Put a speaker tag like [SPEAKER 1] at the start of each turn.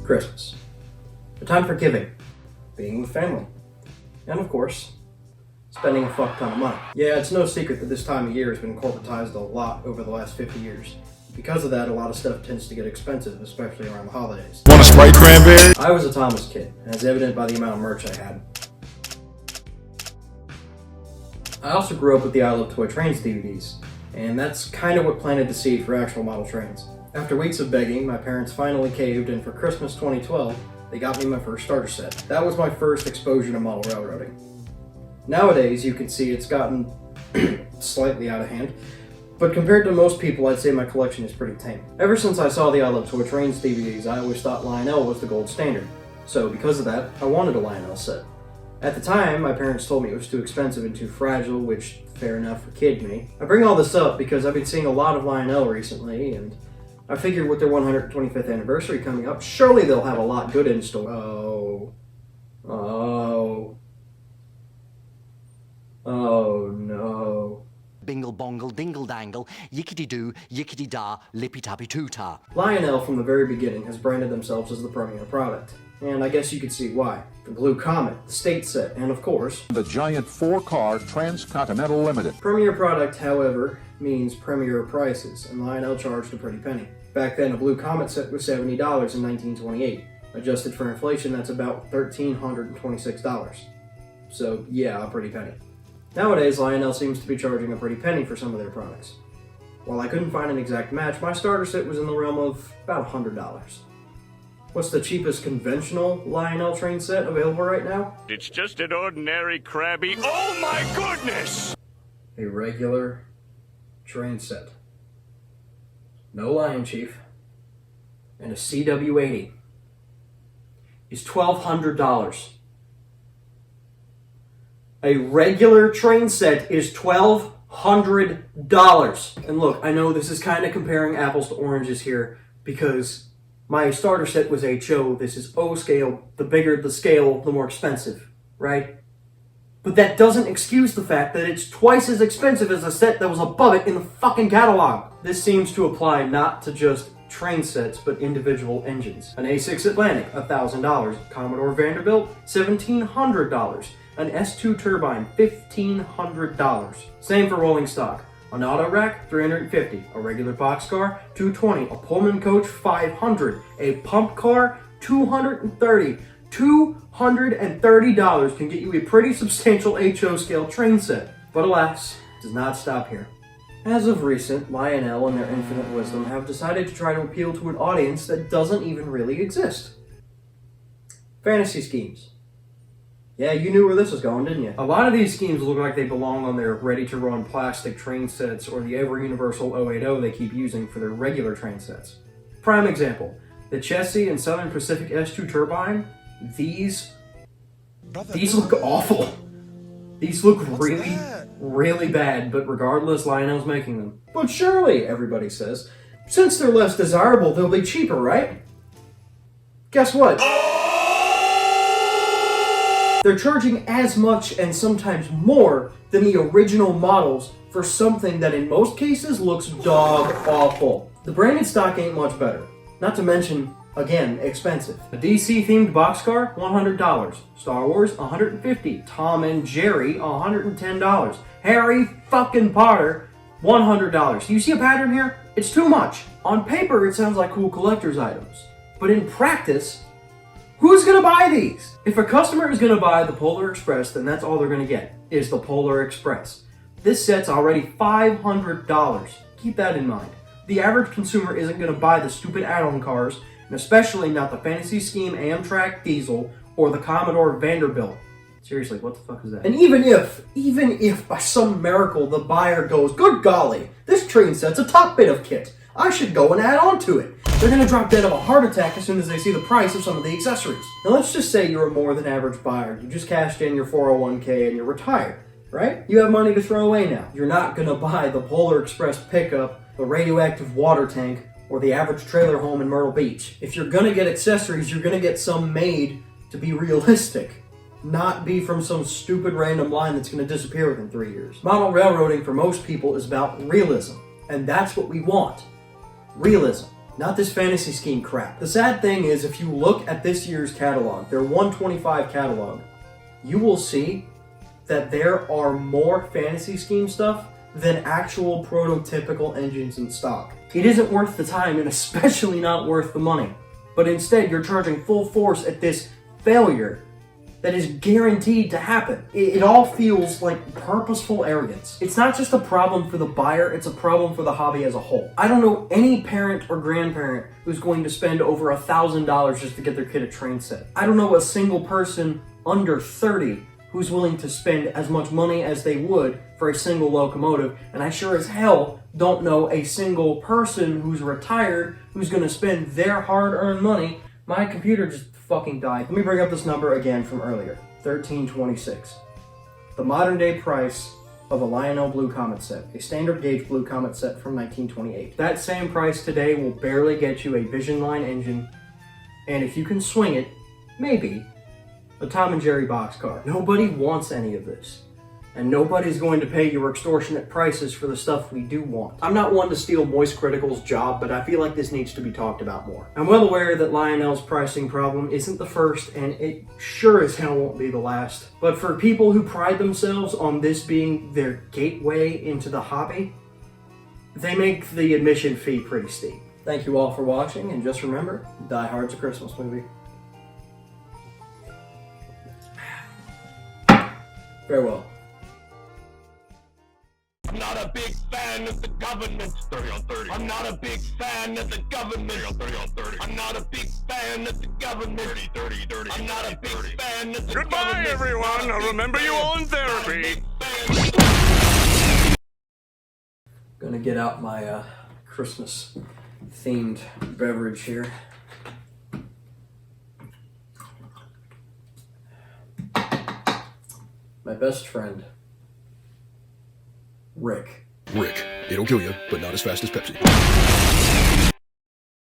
[SPEAKER 1] Christmas. A time for giving, being with family, and of course, spending a fuck ton of money. Yeah, it's no secret that this time of year has been corporatized a lot over the last 50 years. Because of that, a lot of stuff tends to get expensive, especially around the holidays.
[SPEAKER 2] Want a Sprite cranberry?
[SPEAKER 1] I was a Thomas kid, as evident by the amount of merch I had. I also grew up with the I Love Toy Trains DVDs, and that's kind of what planted the seed for actual model trains. After weeks of begging, my parents finally caved, and for Christmas 2012, they got me my first starter set. That was my first exposure to model railroading. Nowadays, you can see it's gotten slightly out of hand, but compared to most people, I'd say my collection is pretty tame. Ever since I saw the I Love Toy Trains DVDs, I always thought Lionel was the gold standard. So because of that, I wanted a Lionel set. At the time, my parents told me it was too expensive and too fragile, which, fair enough for kid me. I bring all this up because I've been seeing a lot of Lionel recently, and I figured with their 125th anniversary coming up, surely they'll have a lot good in store. Oh no.
[SPEAKER 3] Bingle bongle dingle dangle, yickety doo, yickety da, lippy tappy too ta.
[SPEAKER 1] Lionel from the very beginning has branded themselves as the premier product, and I guess you could see why. The Blue Comet, the State Set, and of course,
[SPEAKER 2] The giant 4-car Transcontinental Limited.
[SPEAKER 1] premier product, however, means premier prices, and Lionel charged a pretty penny. Back then, a Blue Comet set was $70 in 1928. Adjusted for inflation, that's about $1,326. So yeah, a pretty penny. Nowadays, Lionel seems to be charging a pretty penny for some of their products. While I couldn't find an exact match, my starter set was in the realm of about $100. What's the cheapest conventional Lionel train set available right now?
[SPEAKER 4] It's just an ordinary crabby. Oh my goodness!
[SPEAKER 1] A regular train set. No Lion Chief. And a CW80 is $1,200. A regular train set is $1,200. And look, I know this is kind of comparing apples to oranges here because my starter set was HO, this is O scale. The bigger the scale, the more expensive, right? But that doesn't excuse the fact that it's twice as expensive as a set that was above it in the fucking catalog. This seems to apply not to just train sets, but individual engines. An A6 Atlantic, $1,000. Commodore Vanderbilt, $1,700. An S2 turbine, $1,500. Same for rolling stock. An auto rack, $350. A regular boxcar, $220. A Pullman coach, $500. A pump car, $230. $230 can get you a pretty substantial HO scale train set. But alas, it does not stop here. As of recent, Lionel and their infinite wisdom have decided to try to appeal to an audience that doesn't even really exist. Fantasy schemes. Yeah, you knew where this was going, didn't you? A lot of these schemes look like they belong on their ready-to-run plastic train sets or the ever-universal 080 they keep using for their regular train sets. Prime example, the Chessie and Southern Pacific S2 turbine, these look awful. These look really bad, but regardless, Lionel's making them. But surely, everybody says, since they're less desirable, they'll be cheaper, right? Guess what? They're charging as much and sometimes more than the original models for something that in most cases looks dog awful. The branded stock ain't much better. Not to mention, again, expensive. A DC-themed boxcar, $100. Star Wars, $150. Tom and Jerry, $110. Harry fucking Potter, $100. You see a pattern here? It's too much. On paper, it sounds like cool collector's items. But in practice, who's gonna buy these? If a customer is gonna buy the Polar Express, then that's all they're gonna get, is the Polar Express. This set's already $500. Keep that in mind. The average consumer isn't gonna buy the stupid add-on cars, and especially not the Fantasy Scheme Amtrak Diesel or the Commodore Vanderbilt. Seriously, what the fuck is that? And even if by some miracle the buyer goes, good golly, this train set's a top bit of kit, I should go and add on to it, they're gonna drop dead of a heart attack as soon as they see the price of some of the accessories. Now let's just say you're a more than average buyer. You just cashed in your 401k and you're retired, right? You have money to throw away now. You're not gonna buy the Polar Express pickup, the radioactive water tank, or the average trailer home in Myrtle Beach. If you're gonna get accessories, you're gonna get some made to be realistic, not be from some stupid random line that's gonna disappear within 3 years. Model railroading for most people is about realism, and that's what we want. Realism. Not this fantasy scheme crap. The sad thing is, if you look at this year's catalog, their 125 catalog, you will see that there are more fantasy scheme stuff than actual prototypical engines in stock. It isn't worth the time, and especially not worth the money. But instead, you're charging full force at this failure that is guaranteed to happen. It all feels like purposeful arrogance. It's not just a problem for the buyer, it's a problem for the hobby as a whole. I don't know any parent or grandparent who's going to spend over $1,000 just to get their kid a train set. I don't know a single person under 30 who's willing to spend as much money as they would for a single locomotive, and I sure as hell don't know a single person who's retired who's gonna spend their hard-earned money. My computer just fucking died. Let me bring up this number again from earlier, 1326. The modern day price of a Lionel Blue Comet set, a standard gauge Blue Comet set from 1928. That same price today will barely get you a Vision Line engine, and if you can swing it, maybe a Tom and Jerry boxcar. Nobody wants any of this. And nobody's going to pay your extortionate prices for the stuff we do want. I'm not one to steal Moist Critical's job, but I feel like this needs to be talked about more. I'm well aware that Lionel's pricing problem isn't the first, and it sure as hell won't be the last. But for people who pride themselves on this being their gateway into the hobby, they make the admission fee pretty steep. Thank you all for watching, and just remember, Die Hard's a Christmas movie. Farewell.
[SPEAKER 4] I'm not a big fan of the government. 30 on 30. I'm not a big fan of the government. 30 on 30 on 30. I'm not a big fan of the government. 30, 30, 30. I'm not a big fan of the government. Goodbye, everyone. I'll remember you all in therapy.
[SPEAKER 1] Gonna get out my Christmas themed beverage here. My best friend, Rick.
[SPEAKER 5] Rick. It'll kill you, but not as fast as Pepsi.